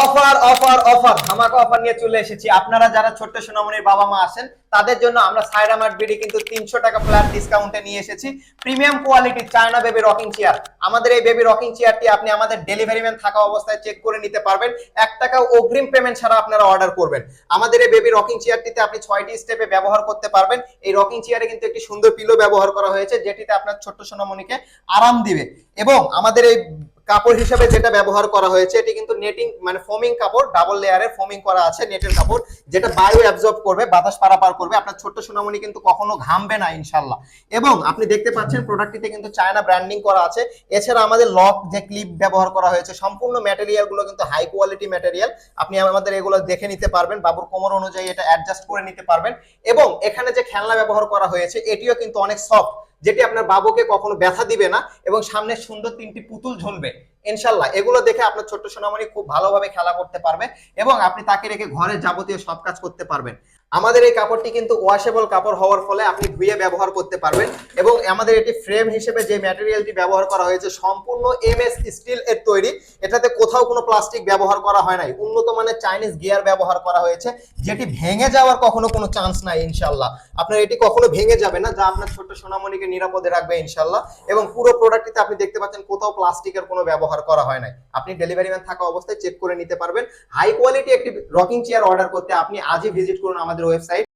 Offer offer offer ধামাকা offer নিয়ে চলে এসেছি। আপনারা যারা ছোট্ট সোনামণির বাবা মা আছেন তাদের জন্য আমরা সাইরামার্ট বিডি কিন্তু 300 টাকা ফ্ল্যাট ডিসকাউন্টে নিয়ে এসেছি premium quality China baby rocking chair. আমাদের এই বেবি রকিং চেয়ারটি আপনি আমাদের ডেলিভারি ম্যান থাকা অবস্থায় চেক করে নিতে পারবেন। 1 টাকা অগ্রিম পেমেন্ট ছাড়া আপনারা অর্ডার করবেন। আমাদের এই বেবি রকিং চেয়ারটিতে আপনি 6টি স্টেপে ব্যবহার করতে পারবেন। এই রকিং চেয়ারে কিন্তু একটি সুন্দর পিলো ব্যবহার করা হয়েছে যেটিতে আপনার ছোট্ট সোনামণিকে আরাম দিবে। এবং আমাদের এই কাপড় হিসেবে যেটা ব্যবহার করা হয়েছে এটি কিন্তু নেটিং মানে ফোমিং কাপড়, ডাবল লেয়ারের ফোমিং করা আছে নেটের কাপড়, যেটা বায়ু অ্যাবজর্ব করবে, বাতাস পারাপার করবে। আপনার ছোট্ট সোনামণি কিন্তু কখনো ঘামবে না ইনশাআল্লাহ। এবং আপনি দেখতে পাচ্ছেন প্রোডাক্টটিতে কিন্তু চায়না ব্র্যান্ডিং করা আছে। এছাড়া আমাদের লক যে ক্লিপ ব্যবহার করা হয়েছে সম্পূর্ণ ম্যাটেরিয়াল গুলো কিন্তু হাই কোয়ালিটি ম্যাটেরিয়াল। আপনি আমাদের এগুলো দেখে নিতে পারবেন, বাবুর কোমর অনুযায়ী এটা অ্যাডজাস্ট করে নিতে পারবেন। এবং এখানে যে খেলনা ব্যবহার করা হয়েছে এটিও কিন্তু অনেক সফট, যেটি আপনার বাবুকে কখনো ব্যথা দিবে না। এবং সামনে সুন্দর 3টি পুতুল ঝুলবে ইনশাল্লাহ। এগুলো দেখে আপনার ছোট্ট সোনামণি খুব ভালোভাবে খেলা করতে পারবে এবং আপনি তাকে রেখে ঘরের যাবতীয় সব কাজ করতে পারবেন। আমাদের এই কাপড়টি কিন্তু ওয়াশেবল কাপড় হওয়ার ফলে আপনি ধুয়ে ব্যবহার করতে পারবেন। এবং আমাদের এটি ফ্রেম হিসেবে যে ম্যাটেরিয়ালটি ব্যবহার করা হয়েছে সম্পূর্ণ এমএস স্টিল এর তৈরি। এটাতে কোথাও কোনো প্লাস্টিক ব্যবহার করা হয় নাই, উন্নত মানের চাইনিজ গিয়ার ব্যবহার করা হয়েছে, যেটি ভেঙে যাওয়ার কখনো কোনো চান্স নাই ইনশাল্লাহ। আপনার এটি কখনো ভেঙে যাবে না, যা আপনার ছোট্ট সোনামণিকে নিরাপদে রাখবে ইনশাল্লাহ। এবং পুরো প্রোডাক্টটিতে আপনি দেখতে পাচ্ছেন কোথাও প্লাস্টিকের কোনো ব্যবহার করা হয় নাই। আপনি ডেলিভারি ম্যান থাকা অবস্থায় চেক করে নিতে পারবেন। হাই কোয়ালিটি একটি রকিং চেয়ার অর্ডার করতে আপনি আজই ভিজিট করুন আমাদের ওয়েবসাইট